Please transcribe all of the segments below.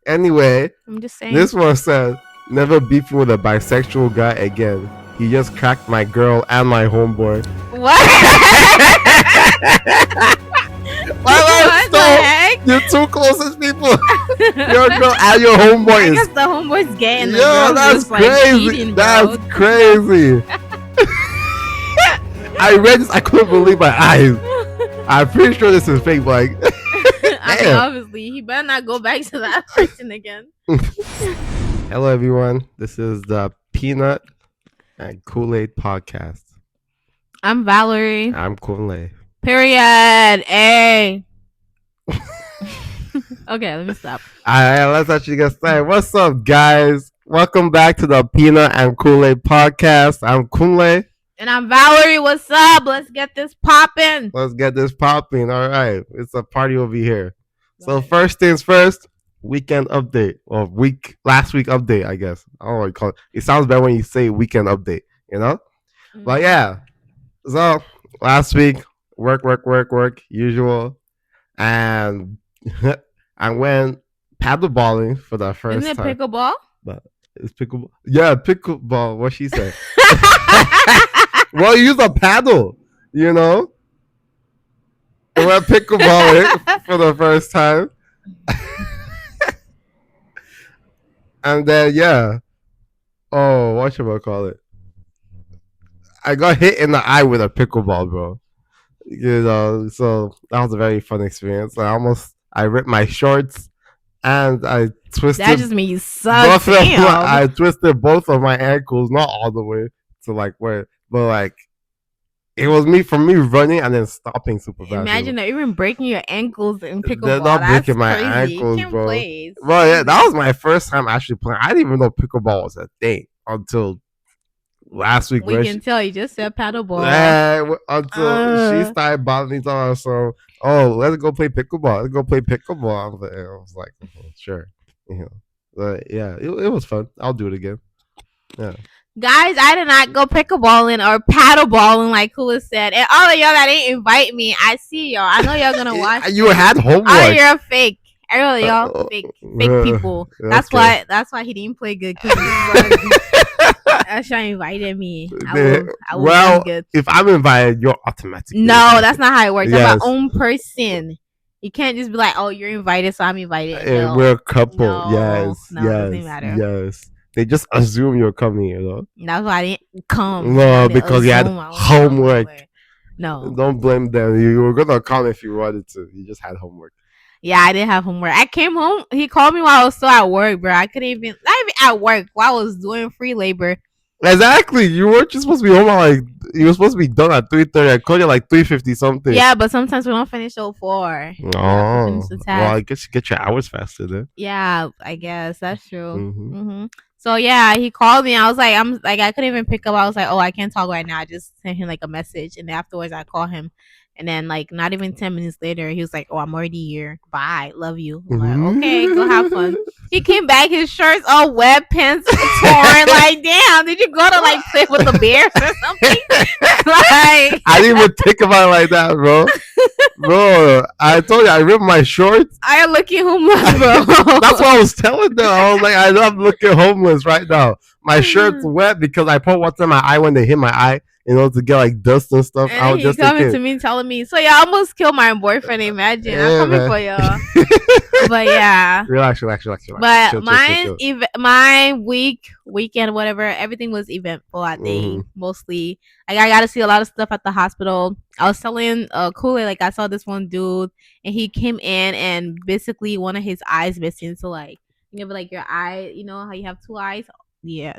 Anyway, I'm just saying. this one said, never beefing with a bisexual guy again. He just cracked my girl and my homeboy. What? What the heck? Your two closest people. Your girl and your homeboy I is. guess the homeboy's gay and the Yo, girl's that's just like crazy. cheating, That's bro. crazy. I read this. I couldn't believe my eyes. I'm pretty sure this is fake, but like, I mean, obviously, he better not go back to that person again. hello, everyone. This is the Peanut and Kool-Aid podcast. I'm Valerie. I'm Kunle. Period. A. Okay, let me stop. Alright, let's actually get started. What's up, guys? Welcome back to the Peanut and Kool-Aid podcast. I'm Kunle. And I'm Valerie. What's up? Let's get this popping. Let's get this popping. All right, it's a party over here. So Right. first things first, weekend update or last week update, I guess. I don't know what you call it. It sounds better when you say weekend update, you know? But yeah, so last week, work, usual. And I went paddleballing for the first Isn't it time. pickleball? But it's pickleball. Yeah, pickleball. What she said. Well, use a paddle, you know? I went pickleballing for the first time. And then, yeah. Oh, what should I call it? I got hit in the eye with a pickleball, bro. You know, so that was a very fun experience. I ripped my shorts and I twisted. That just means you suck. I twisted both of my ankles, not all the way to like where, but like it was for me running and then stopping super fast. Imagine that even breaking your ankles in pickleball. They're not breaking my crazy. ankles, You can't bro. play. Well, yeah, that was my first time actually playing. I didn't even know pickleball was a thing until last week. We can tell you just said paddleball. Yeah, until she started bothering me on. So, let's go play pickleball. Let's go play pickleball. I was like, sure, you know. But yeah, it was fun. I'll do it again. Yeah. Guys, I did not go pickleballing or paddleballing like Kula said. And all of y'all that didn't invite me, I see y'all. I know y'all gonna watch. You had homework. Oh, you're fake. All of y'all fake people. That's why he didn't play good. That's why he invited me. I will good. If I'm invited, you're automatically. No, that's not how it works. Yes. I'm my own person. You can't just be like, oh, you're invited, so I'm invited. No. We're a couple. No, yes. it doesn't matter. Yes. They just assume you're coming, you know. That's why I didn't come. No, because you had homework. No. Don't blame them. You were gonna come if you wanted to. You just had homework. Yeah, I didn't have homework. I came home. He called me while I was still at work, bro. I couldn't even, not even at work, while I was doing free labor. Exactly. You weren't just supposed to be home at you were supposed to be done at 3:30. I called you like 3:50 something. Yeah, but sometimes we don't finish till 4. Oh, well, I guess you get your hours faster then. Yeah, I guess that's true. Mm-hmm. So yeah, he called me. I was like, I couldn't even pick up. I was like, oh, I can't talk right now. I just sent him like a message, and afterwards I called him, and then like not even 10 minutes later, he was like, oh, I'm already here. Bye, love you. I'm like, okay, go have fun. He came back, his shirt's all wet, pants torn. Like, damn, did you go to like play with the bears or something? Like, I didn't even think about it like that, bro. Bro, I told you I ripped my shorts. I am looking homeless, bro. That's what I was telling them. I was like, I know I'm looking homeless right now. My shirt's wet because I put water in my eye when they hit my eye, you know, to get like dust and stuff. And he's coming to me telling me, so y'all almost killed my boyfriend. Imagine, yeah, I'm coming for y'all. But yeah, relax. But my weekend, whatever, everything was eventful. I think mostly. Like, I got to see a lot of stuff at the hospital. I was telling Kool-Aid, like, I saw this one dude, and he came in, and basically one of his eyes missing. So like, you know, like your eye, you know how you have two eyes. Yeah,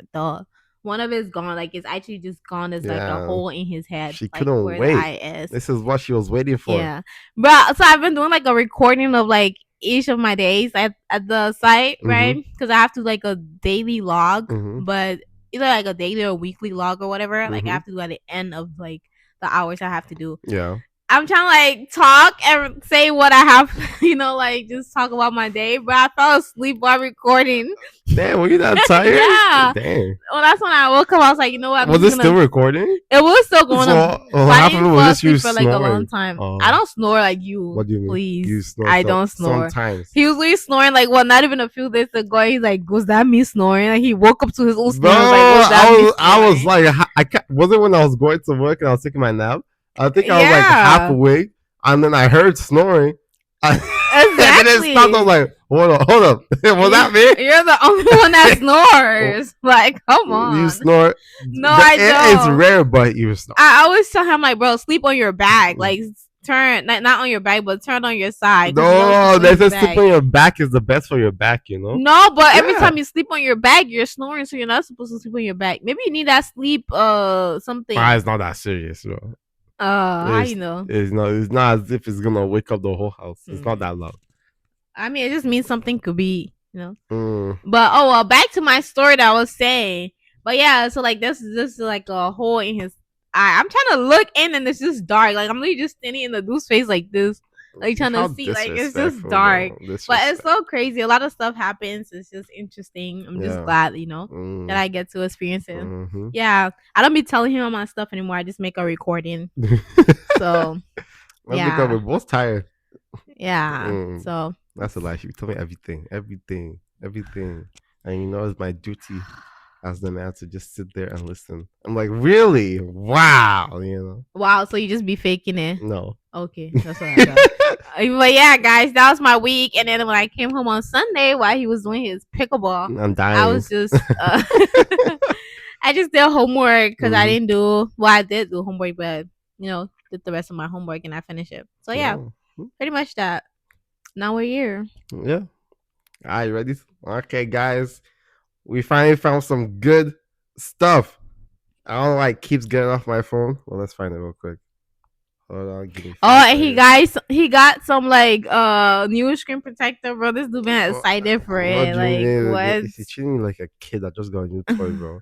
one of it's gone. Like, it's actually just gone. There's like a hole in his head. She like, couldn't where wait. The eye is. This is what she was waiting for. Yeah, bro. So I've been doing like a recording of like each of my days at the site, right? Because I have to like a daily log, but either like a daily or weekly log or whatever. Like, I have to do at the end of like the hours I have to do. Yeah. I'm trying to like talk and say what I have, like just talk about my day. But I fell asleep while recording. Damn, were you that tired? Yeah. Damn. Well, that's when I woke up. I was like, you know what? I'm Was just it still gonna. recording? It was still going on, So but I half of it didn't was fall just you asleep for like a long snoring. time. I don't snore like you. What do you mean? You Please, snore I don't snore. sometimes. He was really snoring like not even a few days ago. He's like, was that me snoring? Like he woke up to his own No, snoring. Was like, was that me I was snoring? like, was it when I was going to work and I was taking my nap? I think I was like half Yeah, awake, and then I heard snoring. And then it stopped. I was exactly. like, hold up. Was that me? You're the only one that snores. Like, come You on. snore. No, I It's don't. rare, but you snore. I always tell him like, bro, sleep on your back. Like turn not on your back, but turn on your side. No, they Sleep say sleep on your back is the best for your back, you know? No, but every Yeah. time you sleep on your back, you're snoring, so you're not supposed to sleep on your back. Maybe you need that sleep something. It's not that serious, bro. How you know? It's not as if it's gonna wake up the whole house. It's not that loud. I mean, it just means something could be, But back to my story that I was saying. But yeah, so like this is like a hole in his eye. I'm trying to look in and it's just dark. Like I'm literally just standing in the dude's face like this. Like trying to see, like it's just dark, but it's so crazy. A lot of stuff happens. It's just interesting. I'm just glad, that I get to experience it. Yeah, I don't be telling him all my stuff anymore. I just make a recording. So because we're both tired. Yeah. So that's a lie. You tell me everything, and it's my duty as the man to just sit there and listen. I'm like, really? Wow, Wow, so you just be faking it? No. Okay, that's what I thought. But yeah, guys, that was my week. And then when I came home on Sunday while he was doing his pickleball, I'm dying. I was just I just did homework because I didn't do I did do homework, but did the rest of my homework and I finished it. So yeah, pretty much that. Now we're here. Yeah. All right, ready? Okay, guys. We finally found some good stuff. I don't know why it keeps getting off my phone. Well, let's find it real quick. Hold on, give me and he got some like new screen protector, bro. This dude been excited for it. Like what? He's treating me like a kid that just got a new toy, bro.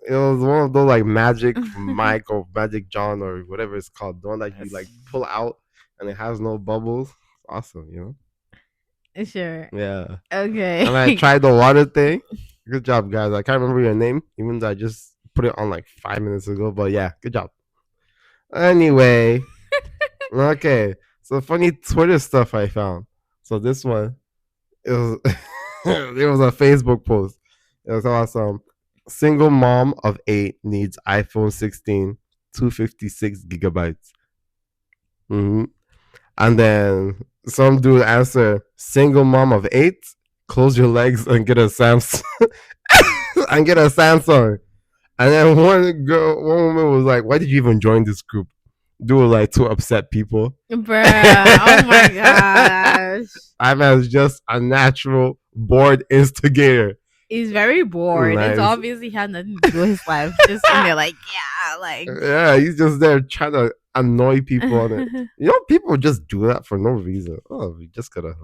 It was one of those like Magic Mike or Magic John or whatever it's called. The one that you like pull out and it has no bubbles. It's awesome, Sure. Yeah. Okay. And I tried the water thing. Good job, guys. I can't remember your name, even though I just put it on like 5 minutes ago. But yeah, good job. Anyway, okay. So funny Twitter stuff I found. So this one, it was it was a Facebook post. It was awesome. Single mom of 8 needs iPhone 16, 256 gigabytes. And then some dude answer, single mom of 8, close your legs and get a Samsung. And then one woman was like, why did you even join this group? Dude was like, to upset people. Bruh, oh my gosh. I'm just a natural bored instigator. He's very bored. Nice. It's obviously had nothing to do with his life. Just in there like, yeah, he's just there trying to annoy people on it. People just do that for no reason. Oh, we just gotta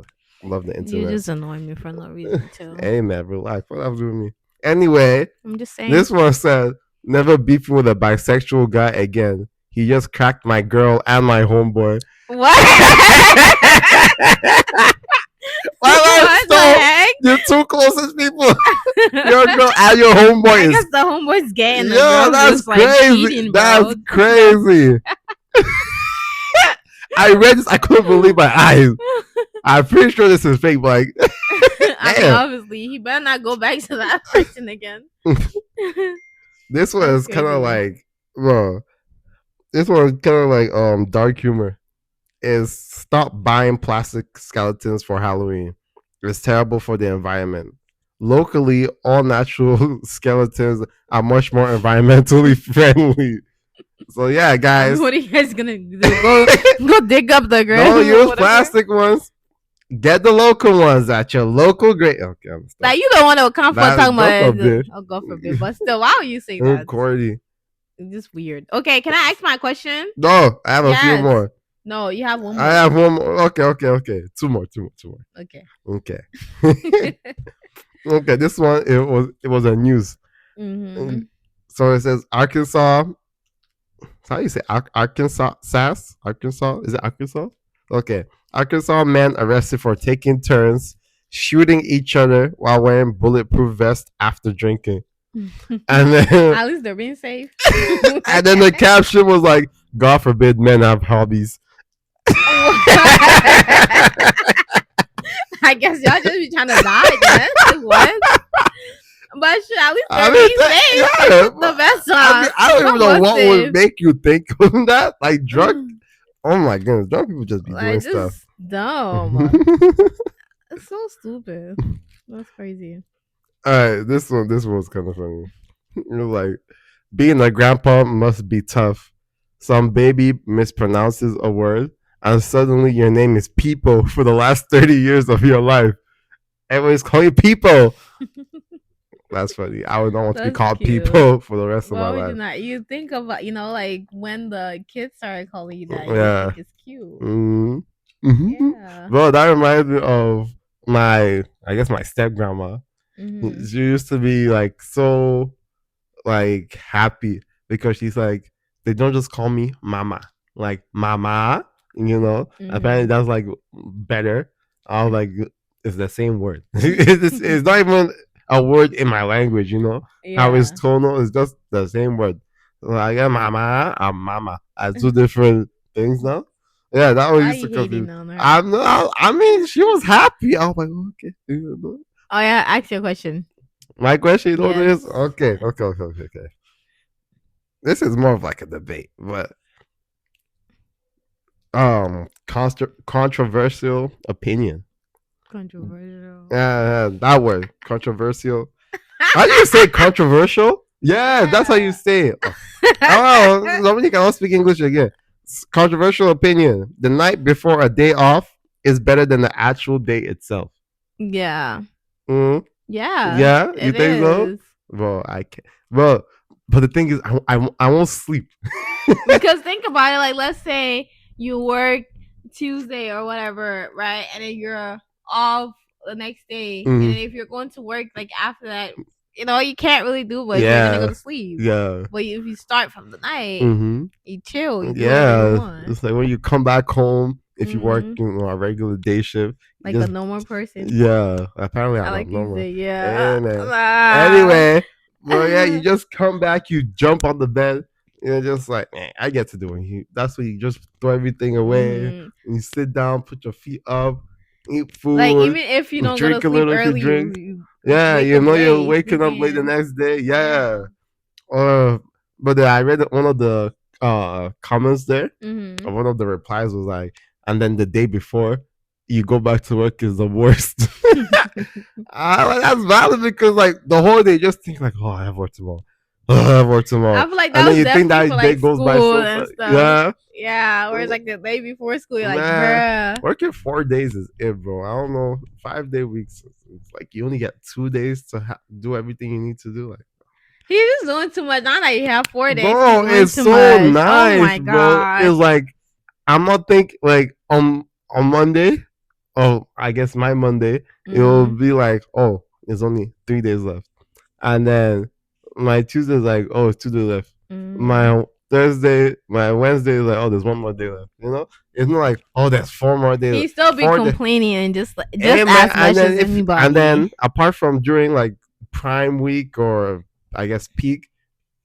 love the internet. You just annoy me for no reason too. Hey man, relax. What have to do with me? Anyway, I'm just saying. This one said, never beefing with a bisexual guy again. He just cracked my girl and my homeboy. What? What the heck? Your two closest people, your girl and your homeboy. I guess the homeboy's gay and the girl's that's crazy. Like cheating, that's crazy. I read this. I couldn't believe my eyes. I'm pretty sure this is fake, but like, I mean, obviously, he better not go back to that person again. This one is kind of like, bro. This one is kind of like dark humor. Is stop buying plastic skeletons for Halloween. It's terrible for the environment. Locally, all natural skeletons are much more environmentally friendly. So yeah, guys. What are you guys gonna do? Go dig up the grave? Don't use plastic ones. Get the local ones at your local grave. Okay, I'm like you don't want to come for talking about. Oh, God forbid. But still, why would you say that? Cordy. It's just weird. Okay, can I ask my question? No, I have a few more. No, you have one more. I have one more. Okay. Two more. Okay. Okay. This one it was a news. So it says Arkansas how you say Arkansas? Sass? Arkansas? Is it Arkansas? Okay. Arkansas men arrested for taking turns shooting each other while wearing bulletproof vests after drinking. And then At least they're being safe. and then the caption was like, God forbid men have hobbies. I guess y'all just be trying to die then. Like, what? But shit, at least they're being safe. Yeah, The best song. I don't even know what would make you think of that. Like drunk. Oh my goodness, drunk people just be doing stuff. Dumb. It's so stupid. That's crazy. All right, this one's kind of funny. You're like, being a grandpa must be tough. Some baby mispronounces a word, and suddenly your name is Peepo for the last 30 years of your life. Everyone's calling you Peepo. That's funny. I would not want to be called Peepo for the rest of my life. You think about, like when the kids started calling you that, you think it's cute. Mm-hmm. Mm-hmm. Yeah. Well, that reminds me of my step grandma. Mm-hmm. She used to be like so like happy because she's like, they don't just call me mama, like mama, apparently that's like better. I was like, it's the same word. It's not even a word in my language, how it's tonal is just the same word. Like mama, I'm mama. I do different things now. Yeah, that was used to confuse. I mean, she was happy. I was like, okay. Oh yeah, ask your question. My question, what it is? Okay. This is more of like a debate, but controversial opinion. Controversial. Yeah, that word, controversial. How do you say controversial? Yeah, that's how you say it. Oh, nobody can speak English again. Controversial opinion: the night before a day off is better than the actual day itself. Yeah. Mm-hmm. Yeah. Yeah, you think so? Well, I can't. Well, but the thing is, I won't sleep. Because think about it. Like, let's say you work Tuesday or whatever, right? And then you're off the next day. Mm-hmm. And if you're going to work, like, after that, you can't really do much. Yeah. You're going to go to sleep. Yeah. But if you start from the night, mm-hmm. you chill. You do whatever you want. It's like when you come back home, if you work a regular day shift. Like a normal person. Yeah. Apparently I'm like normal. Say, yeah. Anyway. Well, yeah, you just come back, you jump on the bed, just like, man, I get to do it. That's when you just throw everything away. And you sit down, put your feet up, eat food. Like, even if you don't drink go to sleep early, drink. You're waking up late the next day. Yeah. But I read one of the comments there. Mm-hmm. One of the replies was like, and then the day before, you go back to work is the worst. That's valid because like the whole day you just think like, oh, I have work tomorrow. I have work tomorrow. I feel like that was you think that day goes by so fast. Yeah. Yeah. Whereas like the day before school, you're like, bruh. Working 4 days is it, bro. I don't know. 5-day weeks. It's like you only get 2 days to do everything you need to do. Like, he's just doing too much. Not that you have 4 days. Bro, it's so much. nice. Oh my god. It's like I'm not thinking like on Monday. Oh, I guess my Monday, it'll be like, oh, there's only 3 days left. And then my Tuesday is like, oh, it's 2 days left. My Thursday, my Wednesday is like, oh, there's 1 more day left. It's not like, oh, there's 4 more days. He still be complaining and just as much as anybody. And then apart from during like prime week or I guess peak,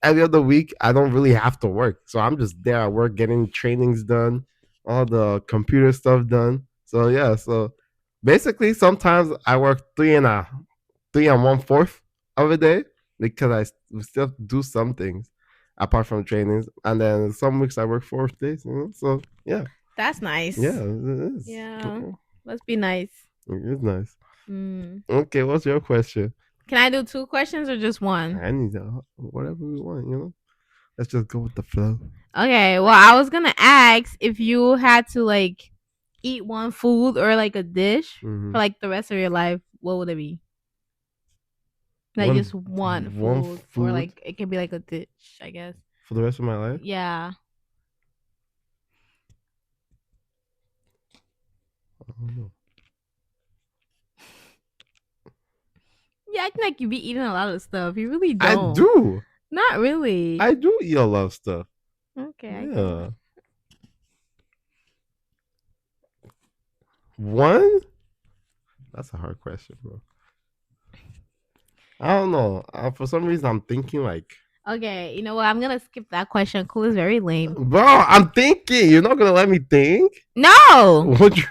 every other week I don't really have to work. So I'm just there at work getting trainings done, all the computer stuff done. So yeah, so basically sometimes I work 3 1/4 of a day because I still do some things apart from trainings, and then some weeks I work 4 days. So yeah, that's nice. Yeah, it is. Yeah, must be nice. It is nice. Okay, what's your question? Can I do 2 questions or just one? I need whatever we want. Let's just go with the flow. Okay, well, I was gonna ask if you had to like eat one food or like a dish for like the rest of your life, what would it be? Like just one food, or like it can be like a dish, I guess. For the rest of my life? Yeah. I don't know. Yeah, I think like you be eating a lot of stuff. You really don't. I do. Not really. I do eat a lot of stuff. Okay, I get it. Yeah. One? That's a hard question, bro. I don't know. For some reason, I'm thinking like, Okay, you know what? I'm gonna skip that question. Cool is very lame. bro, I'm thinking. You're not gonna let me think. No, Would you?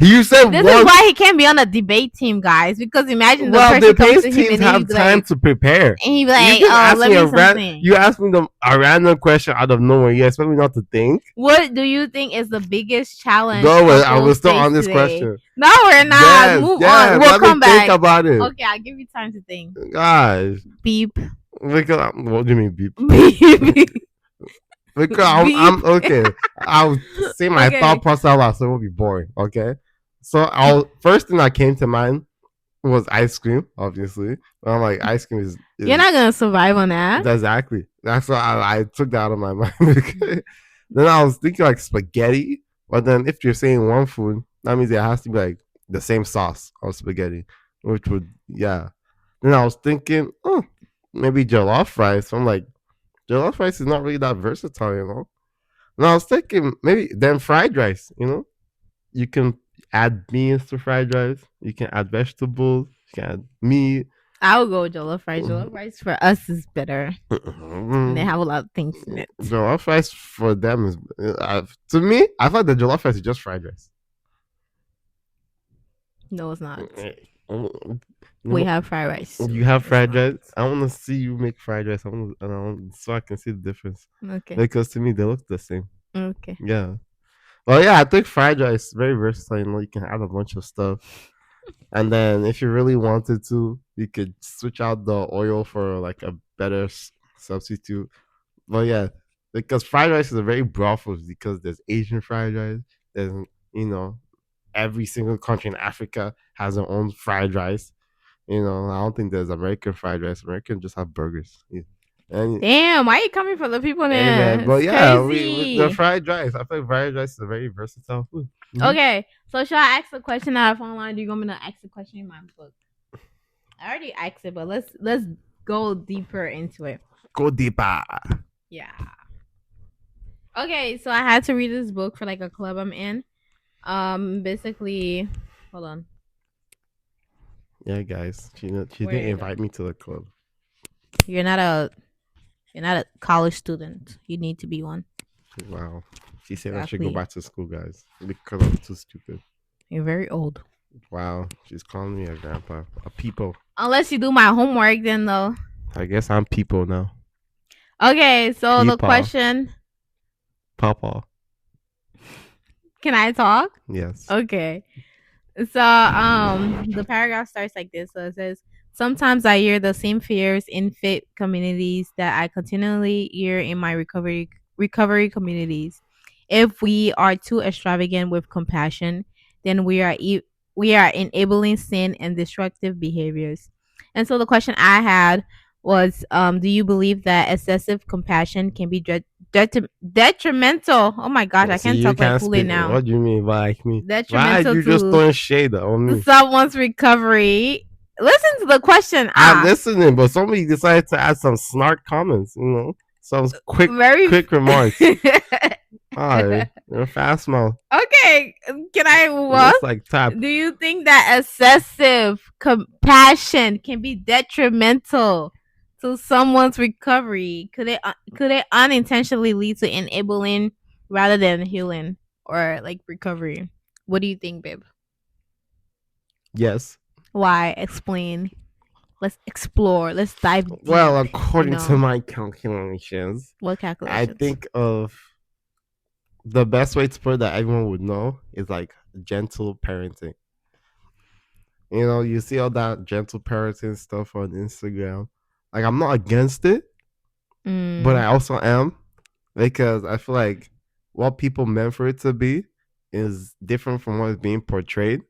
You said this is one. why he can't be on a debate team, guys. Because imagine the Well, the person comes pace to him teams and he'd have be time like, to prepare. You just "Oh, asked let me me something." you asked me a random question out of nowhere. You expect me not to think? What do you think is the biggest challenge Go with. I couples was still face on this today? question. No, we're not. Yes, Move on. yes. We'll Let me come think back. about it. Okay, I'll give you time to think. Gosh, Beep. because what do you mean beep? Beep. Because Beep. I'm okay. I'll say my thought Okay. process out loud, so it won't be boring. Okay. So I'll first thing that came to mind was ice cream, obviously. But I'm like, ice cream You're is not gonna survive on that. exactly. That's why I took that out of my mind. Then I was thinking like spaghetti, but then if you're saying one food, that means it has to be like the same sauce of spaghetti, which would yeah. Then I was thinking, oh, maybe jollof rice. I'm like, jollof rice is not really that versatile, you know. And I was thinking maybe then fried rice, you know. You can add beans to fried rice. You can add vegetables. You can add meat. I'll go jollof rice. Jollof rice for us is better. And they Mm, have a lot of things in it. jollof rice for them is to me. I thought the jollof rice is just fried rice. No, it's not. You We know, have fried rice too. you have It's fried not. rice. I want to see you make fried rice. So I can see the difference Okay. because to me they look the same. Okay. Yeah. Well, yeah, I think fried rice is very versatile. You know, you can add a bunch of stuff. And then if you really wanted to, you could switch out the oil for like a better substitute. But yeah, because fried rice is a very broad food because there's Asian fried rice. There's you know every single country in Africa has their own fried rice. You know, I don't think there's American fried rice. American just have burgers. Yeah. And Damn, why are you coming for the people there? amen. But It's yeah, we the crazy. fried rice. I think fried rice is a very versatile food. Mm-hmm. Okay, so should I ask the question out of online? Do you want me to ask the question in my book? I already asked it, but let's go deeper into it. Go deeper. Yeah. Okay, so I had to read this book for like a club I'm in. Basically, hold on. Yeah, guys. She Where didn't did it go? invite me to the club. You're not a college student. You need to be one. Wow. She said I should go Exactly. back to school, guys, because I'm too stupid. You're very old. Wow. She's calling me a grandpa. A people. Unless you do my homework, then though. I guess I'm people now. Okay, so the People. question. Papa. Can I talk? Yes. Okay. So the paragraph starts like this. So it says, sometimes I hear the same fears in fit communities that I continually hear in my recovery communities. If we are too extravagant with compassion, then we are enabling sin and destructive behaviors. And so the question I had was, do you believe that excessive compassion can be detrimental? Oh my gosh, I See, can't you talk like can't Kool-Aid speak. now. What do you mean by me? Why Detrimental you just to throwing shade on me? someone's recovery. Listen to the question I'm asked. listening, but somebody decided to add some snark comments. You know, some Very quick remarks. Hi, you're a fast mouth. Okay, can I move on? Just like tap. Do you think that excessive compassion can be detrimental to someone's recovery? Could it unintentionally lead to enabling rather than healing or like recovery? What do you think, babe? Yes. Why? Explain. Let's explore. Let's dive deep. Well, according to my calculations, what I calculations? think of the best way to put it that everyone would know is like gentle parenting. You know, you see all that gentle parenting stuff on Instagram. Like, I'm not against it, but I also am because I feel like what people meant for it to be is different from what is being portrayed.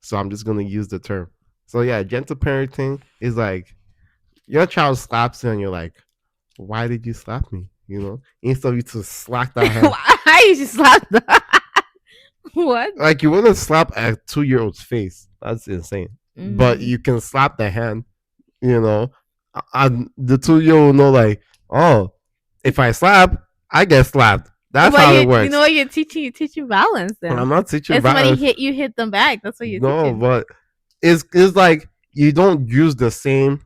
So I'm just gonna use the term. So yeah, gentle parenting is like your child slaps you and you're like, why did you slap me? You know, instead of you to slack that hand. Why you just slap the what? Like you wouldn't slap a 2-year-old's face. That's insane. But Mm. you can slap the hand. You know, and the 2-year-old will know like, oh, if I slap, I get slapped. That's But how it you know works. what you're teaching? You're teaching balance then. I'm not teaching If somebody balance. hit you, hit them back. That's what you're No, teaching. but it's like you don't use the same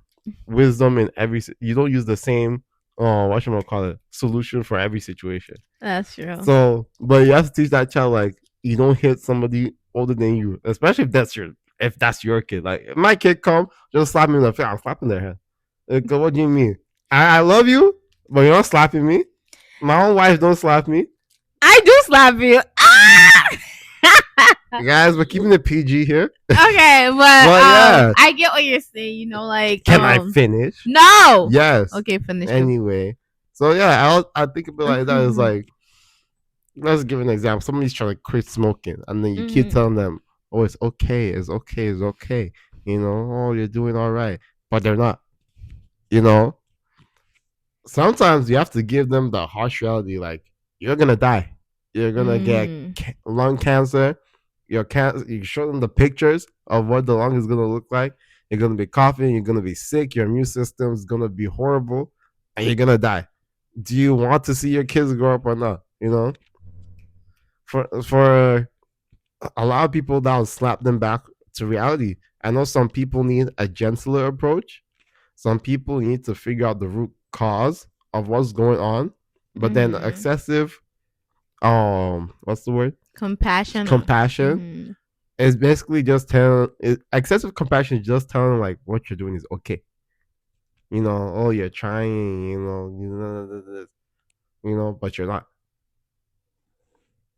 wisdom in every. You don't use the same. What should I call it? Solution for every situation. That's true. So, but you have to teach that child like you don't hit somebody older than you, especially if that's your kid. Like if my kid come, just slap me in the face. I'm slapping their head. Like, what do you mean? I love you, but you're not slapping me. My own wife don't slap me. I do slap you. Ah! Guys, we're keeping it PG here. Okay, But yeah, I get what you're saying. You know, like can I finish? no. Yes. Okay, finish. Anyway, so yeah, I think of it like that is like let's give an example. Somebody's trying to quit smoking, and then you keep telling them, "Oh, it's okay, it's okay, it's okay." You know, oh, you're doing all right, but they're not. You know, sometimes you have to give them the harsh reality, like you're gonna die, you're gonna get lung cancer. You show them the pictures of what the lung is gonna look like. You're gonna be coughing. You're gonna be sick. Your immune system is gonna be horrible, and you're gonna die. Do you want to see your kids grow up or not? You know, for a lot of people that'll slap them back to reality. I know some people need a gentler approach. Some people need to figure out the root cause of what's going on. But then excessive what's the word? Compassion is basically just telling excessive compassion is just telling like what you're doing is okay. You know, oh you're trying, but you're not.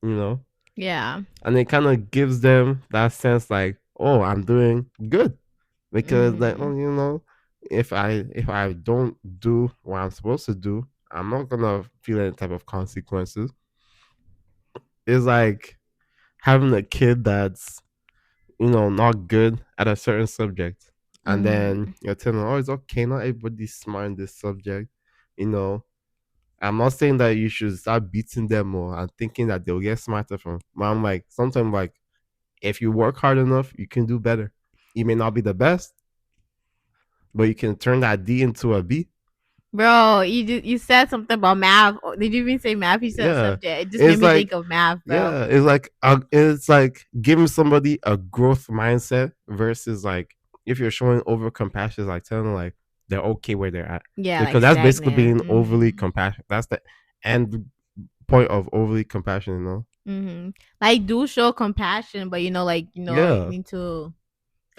You know? Yeah. And it kind of gives them that sense like, oh, I'm doing good. Because like, oh, if I don't do what I'm supposed to do, I'm not gonna feel any type of consequences. It's like having a kid that's not good at a certain subject, and then you're telling them, oh, it's okay, not everybody's smart in this subject. You know, I'm not saying that you should start beating them more and thinking that they'll get smarter from. But I'm like, sometimes like, if you work hard enough, you can do better. You may not be the best, but you can turn that D into a B. Bro, you said something about math. Did you even say math? You said subject. It just made me think of math, bro. Yeah, it's like giving somebody a growth mindset versus like if you're showing over compassion, like telling them like they're okay where they're at. Yeah, because like that's basically being stagnant. overly compassionate. That's the end point of overly compassionate. Like do show compassion, but you need to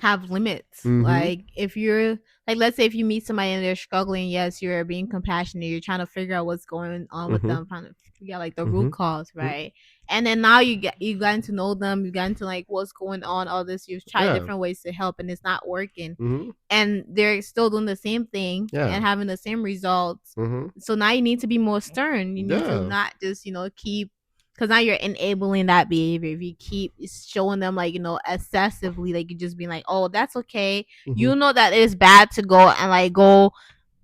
have limits. Like if you're like, let's say if you meet somebody and they're struggling, yes, you're being compassionate. You're trying to figure out what's going on with them, trying to figure out like the root cause, right? And then now you gotten to know them, you gotten to like what's going on, all this. You've tried different ways to help, and it's not working. And they're still doing the same thing and having the same results. So now you need to be more stern. You need to not just keep, because now you're enabling that behavior. If you keep showing them like excessively, like you just being like, oh, that's okay. You know that it's bad to go and like go,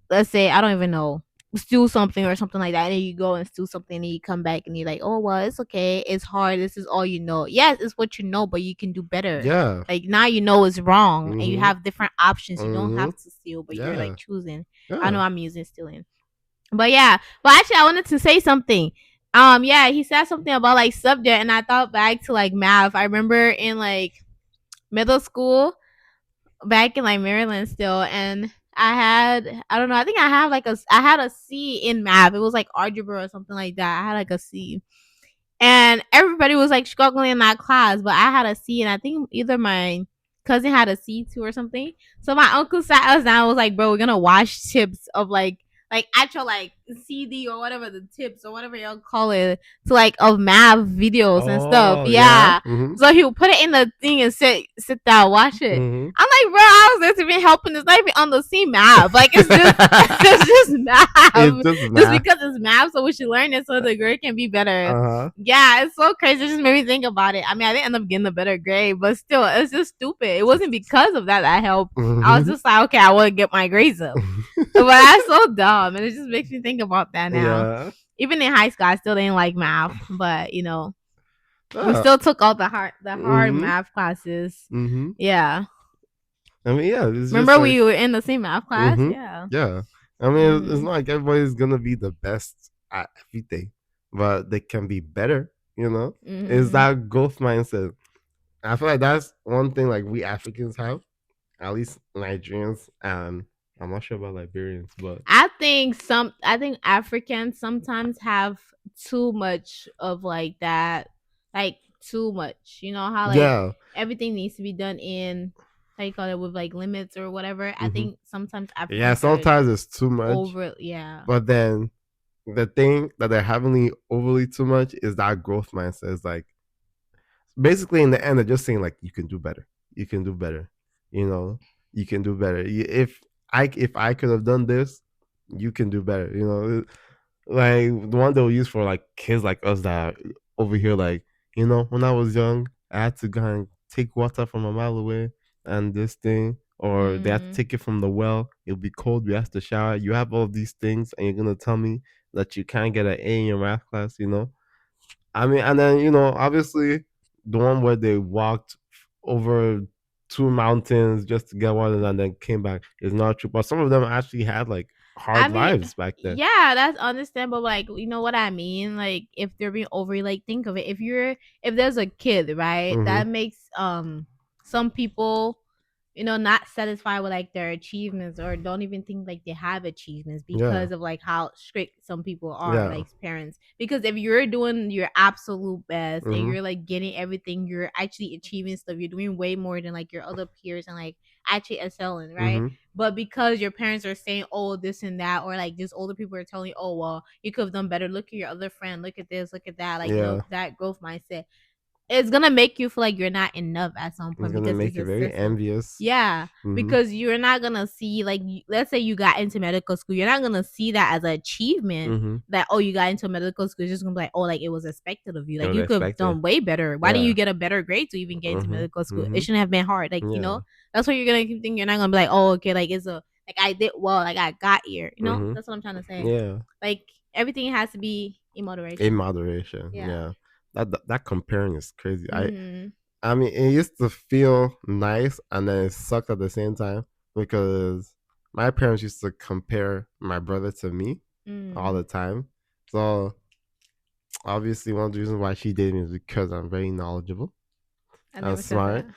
let's say, I don't even know, steal something or something like that, and then you go and steal something and you come back and you're like, oh well, it's okay, it's hard, this is all you know. Yes, it's what you know, but you can do better. Yeah. Like now you know it's wrong and you have different options. You don't have to steal, but you're like choosing. I know I'm using stealing. But yeah, but actually I wanted to say something. Yeah, he said something about like subject, and I thought back to like math. I remember in like middle school, back in like Maryland still, and I don't know, I think I had a C in math. It was like algebra or something like that. I had like a C. And everybody was like struggling in that class, but I had a C, and I think either my cousin had a C too or something. So my uncle sat us down and was like, bro, we're gonna watch tips of like actual like CD or whatever, the tips or whatever y'all call it, to like of math videos and stuff. Yeah. So he would put it in the thing and sit down, watch it. I'm like, bro, I was there to be helping. It's not even on the C math. Like it's just it's just math. Just because it's math, so we should learn it so the grade can be better. Yeah, it's so crazy. It just made me think about it. I mean, I didn't end up getting a better grade, but still, it's just stupid. It wasn't because of that I helped. I was just like, okay, I want to get my grades up. But that's so dumb, and it just makes me think about that now. Yeah. Even in high school, I still didn't like math, but we still took all the hard math classes. Yeah. I mean, yeah. Remember we were in the same math class? Yeah. Yeah. I mean, it's not like everybody's gonna be the best at everything, but they can be better. Is Mhm. that growth mindset? I feel like that's one thing like we Africans have, at least Nigerians, and I'm not sure about Liberians, but I think Africans sometimes have too much of like that, like too much. You know how like yeah, everything needs to be done in how you call it with like limits or whatever. I hmm think sometimes yeah. Africans are Sometimes it's too much, over. Yeah. but then the thing that they're having overly too much is that growth mindset. It's like basically in the end, they're just saying like you can do better, you can do better, you know, you can do better. If I could have done this, you can do better. Like the one they'll use for like kids like us that are over here, like when I was young, I had to go and take water from a mile away, and this thing, or they have to Mm. take it from the well. It'll be cold. We have to shower. You have all these things, and you're gonna tell me that you can't get an A in your math class. I mean, and then obviously the one where they walked over two mountains just to get water and then came back is not true. But some of them actually had like I hard mean, lives back then. yeah, that's understandable. Like, you know what I mean? Like, if they're being overly, like, think of it. If there's a kid, right, Mm-hmm. that makes some people, not satisfied with like their achievements or don't even think like they have achievements Yeah. because of like how strict some people are, Yeah. like parents. Because if you're doing your absolute best and Mm-hmm. you're like getting everything, you're actually achieving stuff. You're doing way more than like your other peers and like actually excelling, right? Mm-hmm. But because your parents are saying, oh, this and that, or like just older people are telling you, oh, well, you could have done better. Look at your other friend. Look at this. Look at that. Like, Yeah. that growth mindset. It's gonna make you feel like you're not enough at some It's point gonna because make it's you a very system. envious. Yeah, Mm-hmm. because you're not gonna see like let's say you got into medical school, you're not gonna see that as an achievement. Mm-hmm. That, oh, you got into medical school, you're just gonna be like, oh, like it was expected of you. It Like was you could have expected. done way better. Why didn't Yeah. you get a better grade to even get into Mm-hmm. medical school? It Mm-hmm. shouldn't have been hard. Like, Yeah. that's what you're gonna keep thinking. You're not gonna be like, oh, okay, like it's a like I did well, like I got here. Mm-hmm. That's what I'm trying to say. Yeah. Like everything has to be in In moderation. moderation. Yeah. Yeah. That comparing is crazy. I Mhm. I mean, it used to feel nice and then it sucked at the same time because my parents used to compare my brother to me all Mhm. the time. So obviously, one of the reasons why she dated me is because I'm very knowledgeable I and never said smart. that.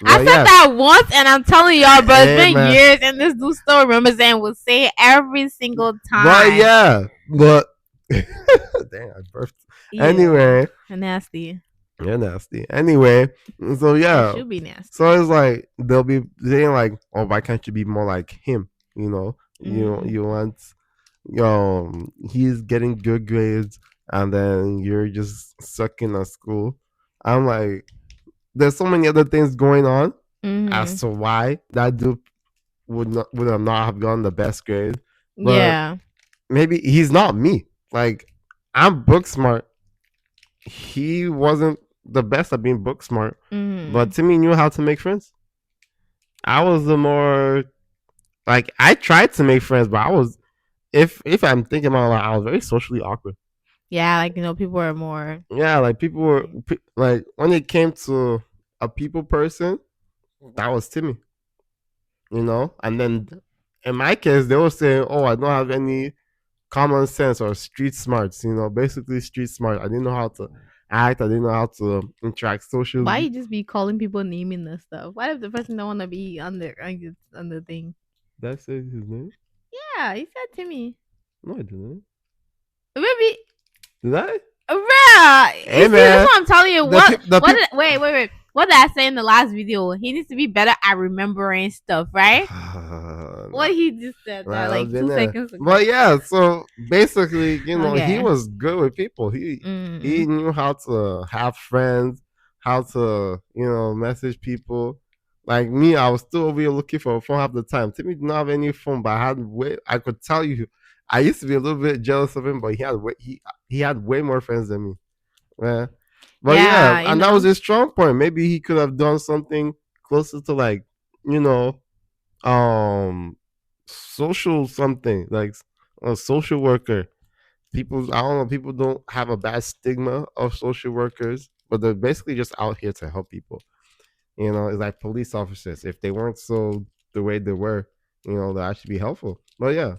I But said yeah, that once, and I'm telling y'all, bro, it's hey been man. years, and this dude still remembers and will say it every single But time. yeah, but dang, I burped. Ew, Anyway, nasty. you're nasty. Anyway, so I yeah, should be so nasty. it's like they'll be saying like, "Oh, why can't you be more like him?" Mm. You want he's getting good grades and then you're just sucking at school. I'm like, there's so many other things going on as Mhm. to why that dude would have not have gotten the best grade. But Yeah. maybe he's not me. Like I'm book smart. He wasn't the best at being book smart, but Mhm. Timmy knew how to make friends. I was the more like I tried to make friends, but I was if I'm thinking about it, I was very socially awkward. Yeah, like people are more. Yeah, like people were like when it came to a people person, that was Timmy, And then in my case, they were saying, "Oh, I don't have any common sense or street smarts." Basically street smart. I didn't know how to act. I didn't know how to interact Why socially. you just be calling people naming this stuff? What if the person don't want to be on the thing? Did I say his name? Yeah, he said to me. No, I didn't. Maybe. Did I? Bruh, you Hey see, this is man, what I'm telling you. the people, the people. Wait. What did I say in the last video? He needs to be better at remembering stuff, right? Nah, What he just said that nah, I've like been two there. seconds ago. But yeah, so basically, he Okay. was good with people. He Mm. knew how to have friends, how to message people. Like me, I was still over here looking for a phone half the time. Timmy didn't have any phone, but I had way. I could tell you, I used to be a little bit jealous of him, but he had way more friends than me. Yeah. But yeah, Yeah, and that was his strong point. Maybe he could have done something closer to like, you know, um social something like a social worker. People, I don't know, people don't have a bad stigma of social workers, but they're basically just out here to help people. It's like police officers. If they weren't so the way they were, they'd actually be helpful. But yeah,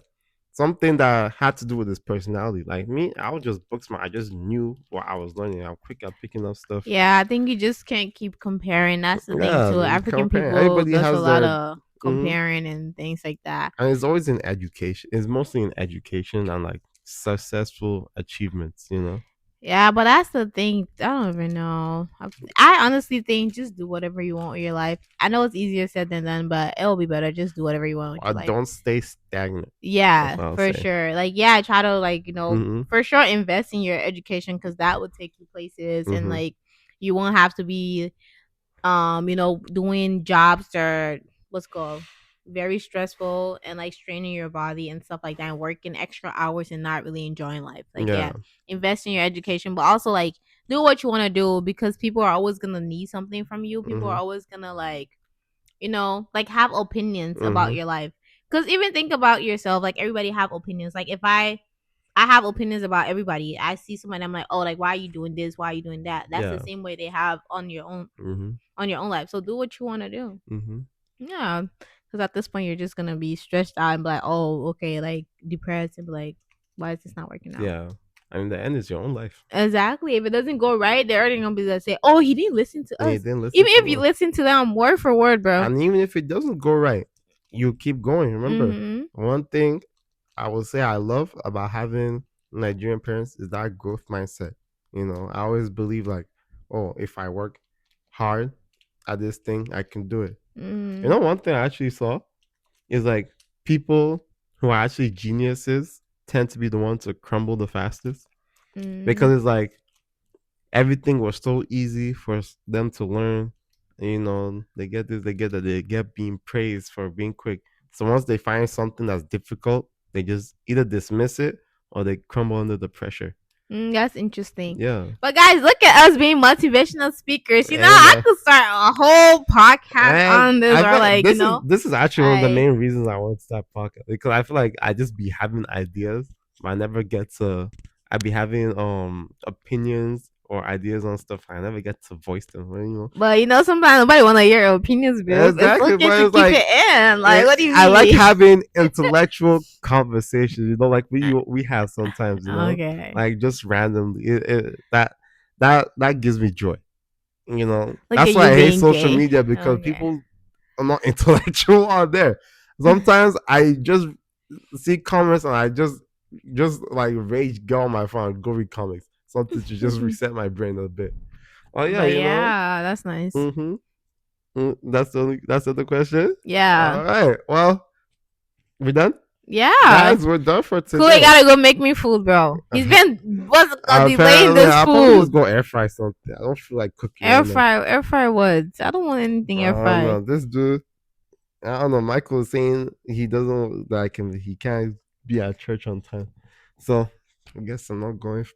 something that had to do with his personality. Like me, I was just book smart. I just knew what I was learning. I'm quick at picking up stuff. Yeah, I think you just can't keep comparing. That's the thing Yeah, too. you African comparing. people Everybody does a has lot their, of mhm. comparing and things like that. And it's always in education. It's mostly in education and like successful achievements. Yeah, but that's the thing. I don't even know. I honestly think just do whatever you want with your life. I know it's easier said than done, but it'll be better. Just do whatever you want with I your life. don't stay stagnant. That's Yeah, what I'll for say. sure. Like, yeah, try to like Mhm. for sure invest in your education because that would take you places, and Mhm. like you won't have to be doing jobs that are what's called very stressful and like straining your body and stuff like that and working extra hours and not really enjoying life. Like, Yeah. yeah, invest in your education, but also like do what you want to do because people are always gonna need something from you. People are Mhm. always gonna like like have opinions about Mhm. your life. Because even think about yourself, like everybody have opinions. Like if I have opinions about everybody. I see somebody, I'm like, oh, like why are you doing this? Why are you doing that? That's the Yeah. same way they have Mhm. on your own life. So do what you want to do. Mhm. Yeah, because at this point you're just gonna be stressed out and be like, oh, okay, like depressed and be like, why is this not working out? Yeah. I mean, the end is your own life. Exactly. If it doesn't go right, they're already gonna be like, say, oh, he didn't listen to And you us. didn't listen Even to if you me. listen to them word for word, bro. And even if it doesn't go right, you keep going. Remember, Mm-hmm. one thing I would say I love about having Nigerian parents is that growth mindset. I always believe like, oh, if I work hard at this thing, I can do it. Mm-hmm. One thing I actually saw is like people who are actually geniuses tend to be the ones to crumble the fastest Mm-hmm. because it's like everything was so easy for them to learn. They get this, they get that, they get being praised for being quick. So once they find something that's difficult, they just either dismiss it or they crumble under the pressure. That's interesting. Yeah. But guys, look at us being motivational speakers. And I could start a whole podcast and on this, I or feel like like, this is actually one of the I main reasons I want to start podcast because I feel like I just be having ideas, but I never get to. I be having opinions or ideas on stuff. I never get to voice them. but sometimes nobody want to hear your opinions, bills. It's Exactly, okay but to it's keep like it in. Like, what do you I like mean? having intellectual conversations. Like we have sometimes. Okay. Like just randomly. That gives me joy. Look at That's why you I hate being social gay. media because Okay. people are not intellectual on there. Sometimes I just see comments and I just like rage go on my phone, go read comics. Something to just reset my brain a bit. Oh yeah, But yeah, that's nice. Mm-hmm. That's the question. Yeah. All right. Well, we done, Yeah. guys. We're done for Kool-Aid today. gotta go make me food, bro. He's been what's delaying Apparently, this I'll probably food. just go air fry something. I don't feel like cooking Air right now. fry, air fry woods. I don't want anything I air don't fry. know. This dude, I don't know. Michael is saying he doesn't like him. He can't be at church on time. So I guess I'm not going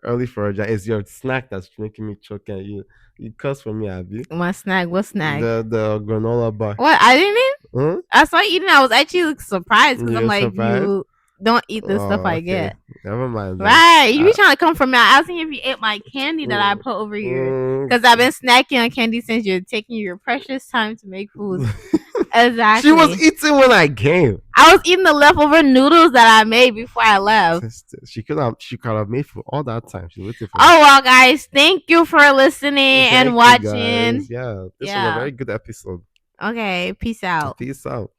early for a job. It's your snack that's making me choke. And you cuss for me, Abby. My snack, what snack? The granola bar. What? I didn't. Huh? I saw you eating. I was actually surprised because I'm You're like, surprised? you don't eat the stuff Oh, I okay. get. Never mind then. Right. You be trying to come for me. I was thinking if you ate my candy that I Mm, put over here. mm. Because I've been snacking on candy since you're taking your precious time to make food. She was Exactly. eating when I came. I was eating the leftover noodles that I made before I left. She could have made for all that time. She waited for me. Oh well, guys, thank you for listening and Thank you guys. watching. Yeah, this was a Yeah. very good episode. Okay, peace out. Peace out.